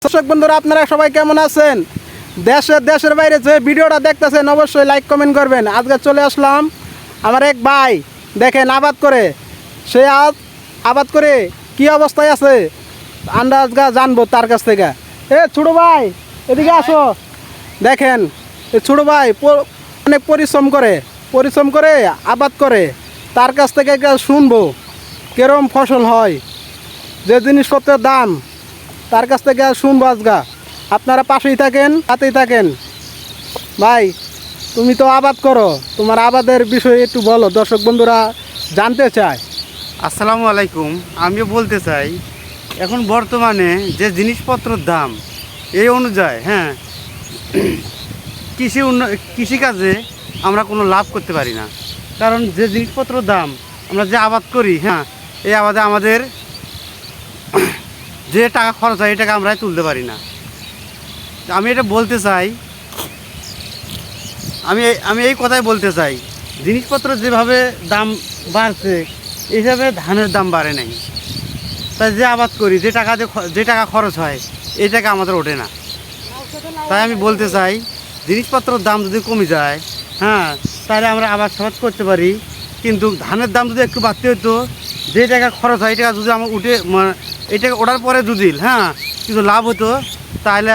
দর্শক বন্ধুরা, আপনারা সবাই কেমন আছেন? দেশের বাইরে যে ভিডিওটা দেখতেছেন অবশ্যই লাইক কমেন্ট করবেন। আজকে চলে আসলাম আমার এক ভাই, দেখেন আবাদ করে, সে আবাদ করে কি অবস্থায় আছে আন্দাজ জানবো তার কাছ থেকে। ছোটো ভাই এদিকে আসো। দেখেন ছোটো ভাই অনেক পরিশ্রম করে আবাদ করে, তার কাছ থেকে শুনবো কিরম ফসল হয়, যে জিনিসপত্রের দাম, তার কাছ থেকে শুনবো আজগা। আপনারা পাশেই থাকেন, হাতেই থাকেন। ভাই তুমি তো আবাদ করো, তোমার আবাদের বিষয়ে একটু বলো, দর্শক বন্ধুরা জানতে চায়। আসসালামু আলাইকুম। আমিও বলতে চাই, এখন বর্তমানে যে জিনিসপত্রের দাম এই অনুযায়ী কৃষিকাজে আমরা কোনো লাভ করতে পারি না। কারণ যে জিনিসপত্রের দাম, আমরা যে আবাদ করি এই আবাদে আমাদের যে টাকা খরচ হয় এই টাকা আমরা তুলতে পারি না। আমি এটা বলতে চাই, আমি এই কথাই বলতে চাই, জিনিসপত্র যেভাবে দাম বাড়ছে এই হিসাবে ধানের দাম বাড়ে নাই। তাই যে আবাদ করি, যে টাকা খরচ হয় এই টাকা আমাদের ওঠে না। তাই আমি বলতে চাই, জিনিসপত্রের দাম যদি কমে যায় তাহলে আমরা আবাদ করতে পারি। কিন্তু ধানের দাম যদি একটু বাড়তে হতো, যে টাকা খরচ হয় এই টাকা যদি আমার উঠে, এই টাকা ওঠার পরে যদি কিছু লাভ হতো তাহলে